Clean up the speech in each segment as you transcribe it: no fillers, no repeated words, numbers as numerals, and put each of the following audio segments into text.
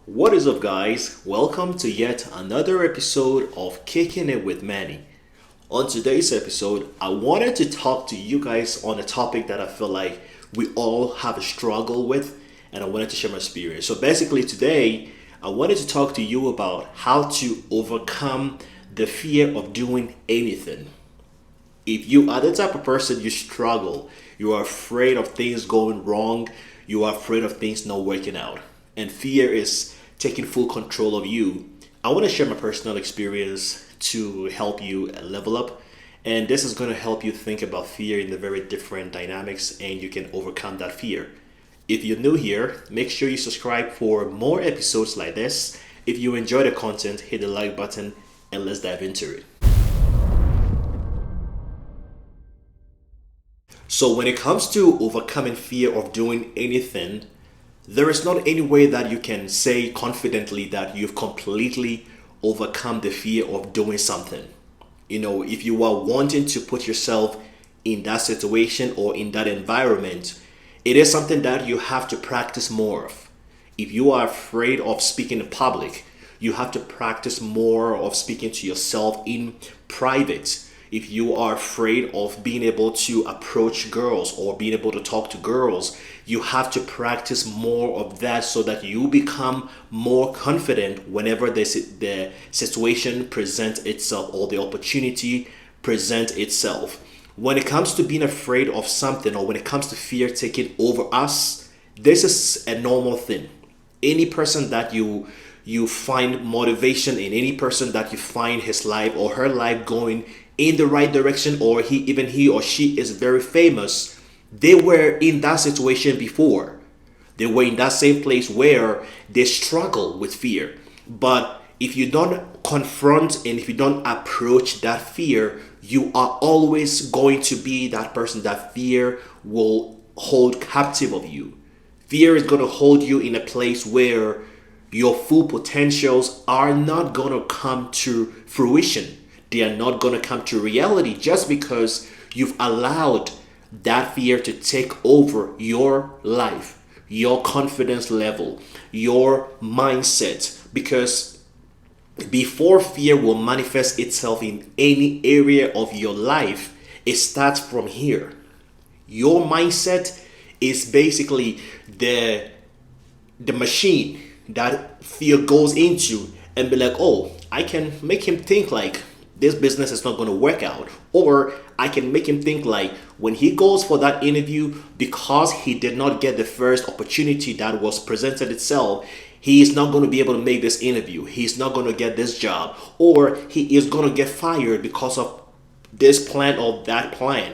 What is up, guys? Welcome to yet another episode of Kicking It with Manny. On today's episode, I wanted to talk to you guys on a topic that I feel like we all have a struggle with, and I wanted to share my experience. So, basically, today, I wanted to talk to you about how to overcome the fear of doing anything. If you are the type of person you struggle, you are afraid of things going wrong, you are afraid of things not working out, and fear is taking full control of you, I want to share my personal experience to help you level up. And this is going to help you think about fear in the very different dynamics and you can overcome that fear. If you're new here, make sure you subscribe for more episodes like this. If you enjoy the content, hit the like button and let's dive into it. So, when it comes to overcoming fear of doing anything, there is not any way that you can say confidently that you've completely overcome the fear of doing something. If you are wanting to put yourself in that situation or in that environment, it is something that you have to practice more of. If you are afraid of speaking in public, you have to practice more of speaking to yourself in private. If you are afraid of being able to approach girls or being able to talk to girls, you have to practice more of that so that you become more confident whenever the situation presents itself or the opportunity presents itself. When it comes to being afraid of something or when it comes to fear taking over us, this is a normal thing. Any person that you find motivation in, any person that you find his life or her life going in the right direction, or he or she is very famous, they were in that situation before. They were in that same place where they struggle with fear. But if you don't confront and if you don't approach that fear, you are always going to be that person that fear will hold captive of you. Fear is going to hold you in a place where your full potentials are not going to come to fruition. They are not going to come to reality just because you've allowed that fear to take over your life, your confidence level, your mindset. Because before fear will manifest itself in any area of your life, it starts from here. Your mindset is basically the machine that fear goes into and be like, oh, I can make him think like this business is not going to work out. Or I can make him think like when he goes for that interview, because he did not get the first opportunity that was presented itself, he is not going to be able to make this interview. He's not going to get this job. Or he is going to get fired because of this plan or that plan.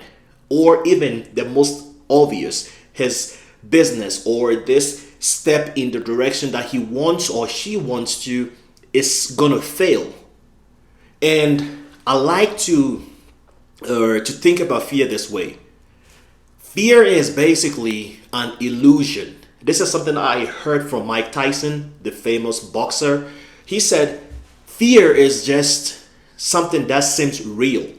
Or even the most obvious, his business or this step in the direction that he wants or she wants to is going to fail. And I like to think about fear this way. Fear is basically an illusion. This is something I heard from Mike Tyson, the famous boxer. He said, fear is just something that seems real.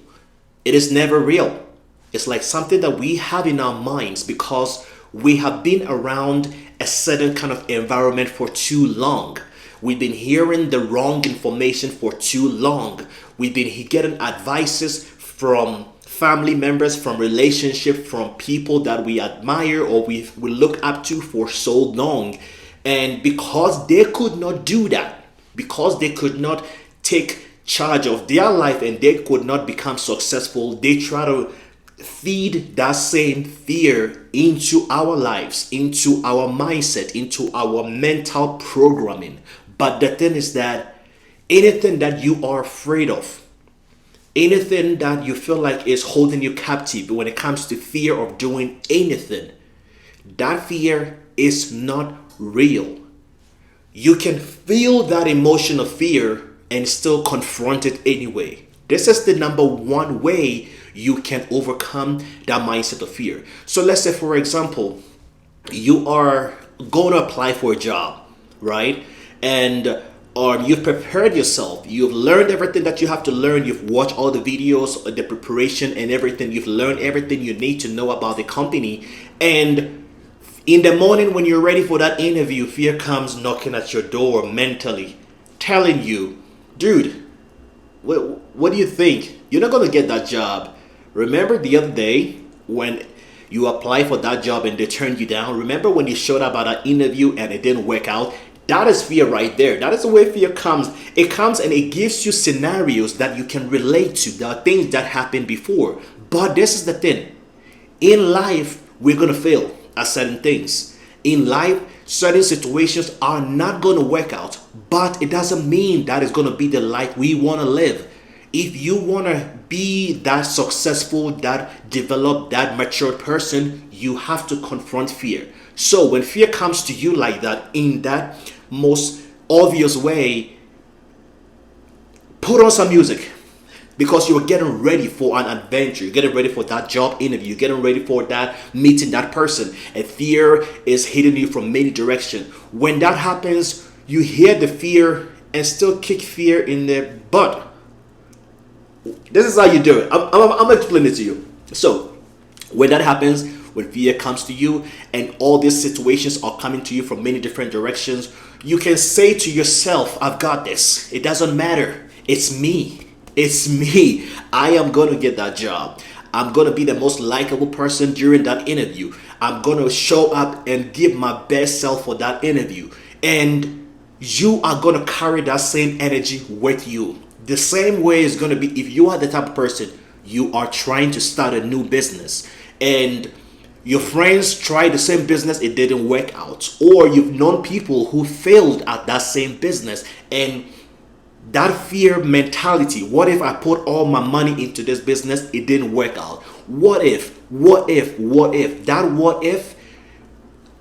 It is never real. It's like something that we have in our minds because we have been around a certain kind of environment for too long. We've been hearing the wrong information for too long. We've been getting advices from family members, from relationships, from people that we admire or we look up to for so long. And because they could not do that, because they could not take charge of their life and they could not become successful, they try to feed that same fear into our lives, into our mindset, into our mental programming. But the thing is that anything that you are afraid of, anything that you feel like is holding you captive when it comes to fear of doing anything, that fear is not real. You can feel that emotion of fear and still confront it anyway. This is the number one way you can overcome that mindset of fear. So let's say, for example, you are going to apply for a job, right? And you've prepared yourself. You've learned everything that you have to learn. You've watched all the videos, the preparation and everything. You've learned everything you need to know about the company. And In the morning when you're ready for that interview, fear comes knocking at your door mentally, telling you, dude, what do you think? You're not going to get that job. Remember the other day when you applied for that job and they turned you down? Remember when you showed up at an interview and it didn't work out? That is fear right there. That is the way fear comes. It comes and it gives you scenarios that you can relate to. There are things that happened before. But this is the thing. In life, we're going to fail at certain things. In life, certain situations are not going to work out. But it doesn't mean that it's going to be the life we want to live. If you want to be that successful, that developed, that matured person, you have to confront fear. So when fear comes to you like that, in that most obvious way, put on some music, because you're getting ready for an adventure. You're getting ready for that job interview. You're getting ready for that meeting that person. And fear is hitting you from many directions. When that happens, you hear the fear and still kick fear in the butt. This is how you do it. I'm going to explain it to you. So, when that happens, when fear comes to you and all these situations are coming to you from many different directions, you can say to yourself, I've got this. It doesn't matter. It's me. It's me. I am going to get that job. I'm going to be the most likable person during that interview. I'm going to show up and give my best self for that interview. And you are going to carry that same energy with you. The same way is going to be if you are the type of person, you are trying to start a new business and your friends tried the same business, it didn't work out. Or you've known people who failed at that same business, and that fear mentality, what if I put all my money into this business, it didn't work out? What if? That what if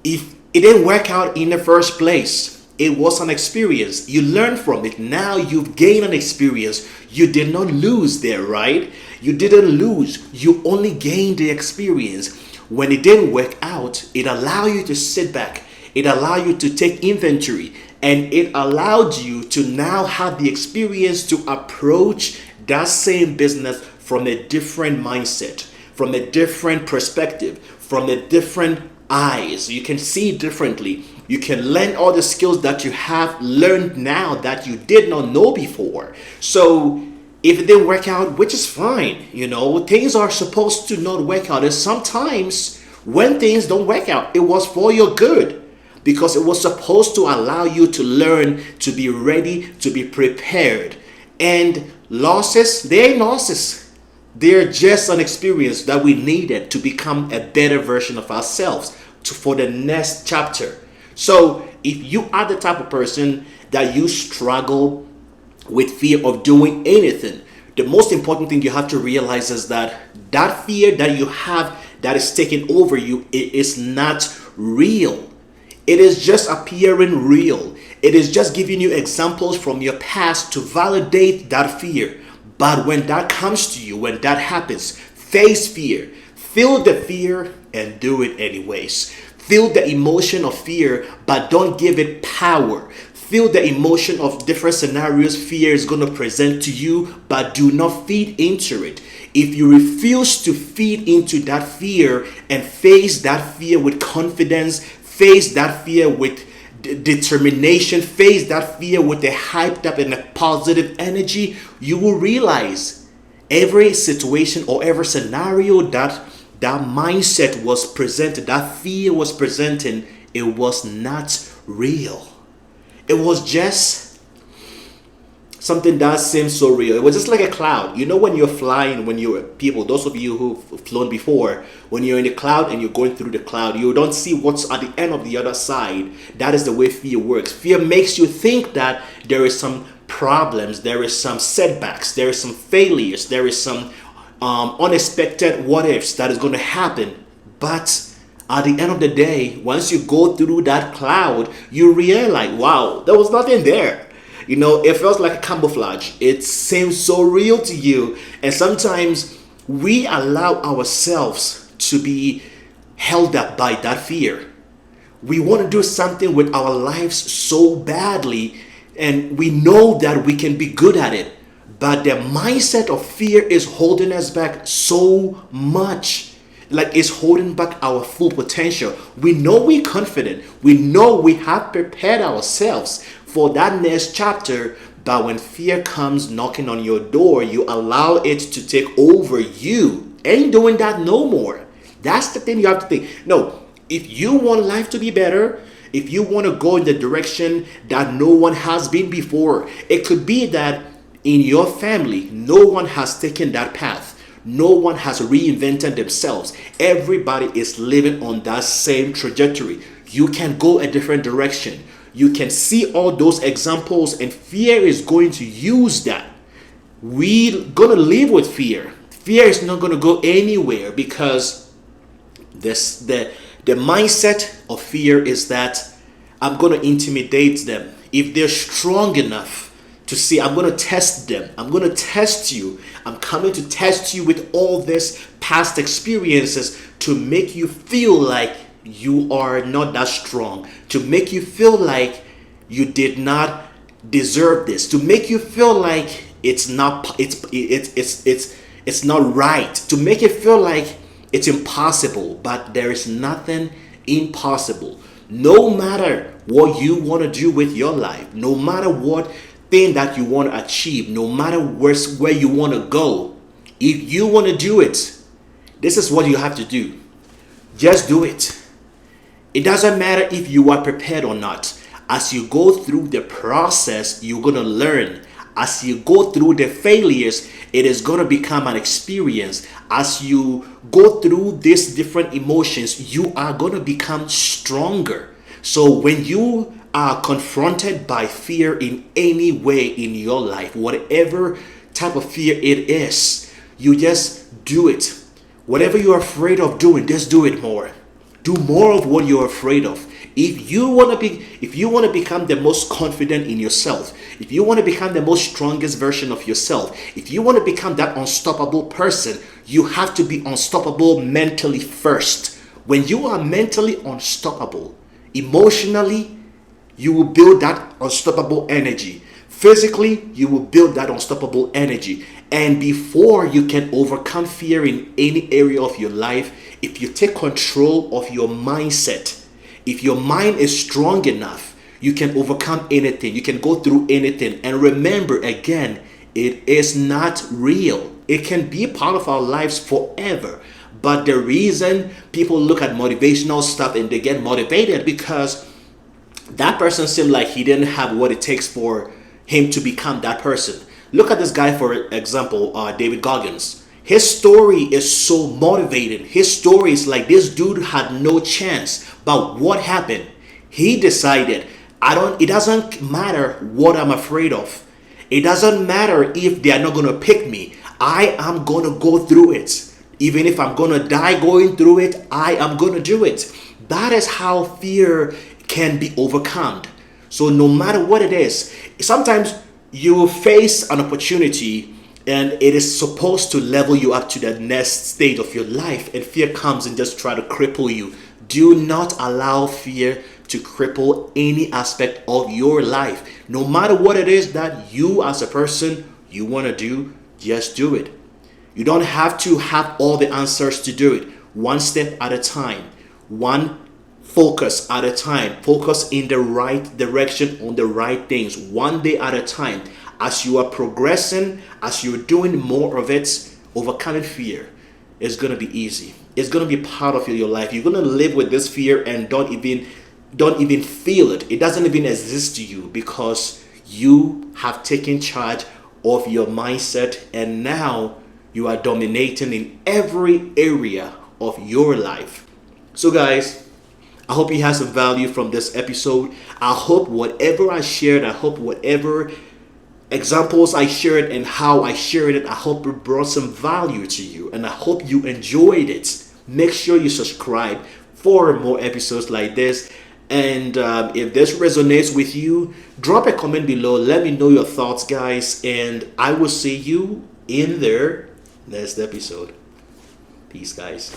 it didn't work out in the first place? It was an experience. You learn from it. Now you've gained an experience. You did not lose there, right? You didn't lose. You only gained the experience. When it didn't work out, it allowed you to sit back. It allowed you to take inventory. And it allowed you to now have the experience to approach that same business from a different mindset, from a different perspective, from a different eyes. You can see differently. You can learn all the skills that you have learned now that you did not know before. So if it didn't work out, which is fine, things are supposed to not work out. And sometimes when things don't work out, it was for your good, because it was supposed to allow you to learn, to be ready, to be prepared. And losses, they ain't losses. They're just an experience that we needed to become a better version of ourselves for the next chapter. So if you are the type of person that you struggle with fear of doing anything, the most important thing you have to realize is that that fear that you have that is taking over you, it is not real. It is just appearing real. It is just giving you examples from your past to validate that fear. But when that comes to you, when that happens, face fear. Feel the fear and do it anyways. Feel the emotion of fear, but don't give it power. Feel the emotion of different scenarios fear is going to present to you, but do not feed into it. If you refuse to feed into that fear and face that fear with confidence, face that fear with determination, face that fear with a hyped up and a positive energy, you will realize every situation or every scenario that mindset was presented, that fear was presenting, it was not real. It was just something that seems so real. It was just like a cloud. When you're flying, those of you who've flown before, when you're in the cloud and you're going through the cloud, you don't see what's at the end of the other side. That is the way fear works. Fear makes you think that there is some problems, there is some setbacks, there is some failures, there is some unexpected what ifs that is going to happen. But at the end of the day, once you go through that cloud, you realize, wow, there was nothing there. It feels like a camouflage. It seems so real to you. And sometimes we allow ourselves to be held up by that fear. We want to do something with our lives so badly, and we know that we can be good at it. But the mindset of fear is holding us back so much. like it's holding back our full potential. We know we're confident. We know we have prepared ourselves for that next chapter. But when fear comes knocking on your door, you allow it to take over you. Ain't doing that no more. That's the thing you have to think. No, if you want life to be better, if you want to go in the direction that no one has been before, it could be that in your family, no one has taken that path. No one has reinvented themselves. Everybody is living on that same trajectory. You can go a different direction. You can see all those examples, and fear is going to use that. We're going to live with fear. Fear is not going to go anywhere because the mindset of fear is that I'm going to intimidate them. If they're strong enough to see, I'm going to test them. I'm going to test you. I'm coming to test you with all this past experiences to make you feel like you are not that strong, to make you feel like you did not deserve this, to make you feel like it's not right, to make it feel like it's impossible. But there is nothing impossible. No matter what you want to do with your life, no matter what thing that you want to achieve, no matter where you want to go, if you want to do it, this is what you have to do. Just do it. It doesn't matter if you are prepared or not. As you go through the process, you're going to learn. As you go through the failures, it is going to become an experience. As you go through these different emotions, you are going to become stronger. So when you are confronted by fear in any way in your life, whatever type of fear it is, you just do it. Whatever you're afraid of doing, just do it more. Do more of what you're afraid of. If you want to become the most confident in yourself, if you want to become the most strongest version of yourself, if you want to become that unstoppable person, you have to be unstoppable mentally first. When you are mentally unstoppable, emotionally, you will build that unstoppable energy. Physically, you will build that unstoppable energy. And before you can overcome fear in any area of your life, if you take control of your mindset, if your mind is strong enough, you can overcome anything. You can go through anything. And remember, again, it is not real. It can be part of our lives forever. But the reason people look at motivational stuff and they get motivated because that person seemed like he didn't have what it takes for him to become that person. Look at this guy, for example, David Goggins. His story is so motivating. His story is like this dude had no chance. But what happened? He decided, it doesn't matter what I'm afraid of. It doesn't matter if they are not going to pick me. I am going to go through it. Even if I'm going to die going through it, I am going to do it. That is how fear can be overcome. So no matter what it is, sometimes you will face an opportunity and it is supposed to level you up to the next stage of your life, and fear comes and just try to cripple you. Do not allow fear to cripple any aspect of your life. No matter what it is that you as a person you want to do, just do it. You don't have to have all the answers to do it. One step at a time. One focus at a time. Focus in the right direction on the right things. One day at a time. As you are progressing, as you're doing more of it, overcoming fear is going to be easy. It's going to be part of your life. You're going to live with this fear and don't even feel it. It doesn't even exist to you because you have taken charge of your mindset, and now you are dominating in every area of your life. So guys, I hope you had some value from this episode. I hope whatever I shared, I hope whatever examples I shared and how I shared it, I hope it brought some value to you, and I hope you enjoyed it. Make sure you subscribe for more episodes like this. And if this resonates with you, drop a comment below. Let me know your thoughts, guys. And I will see you in their next episode. Peace, guys.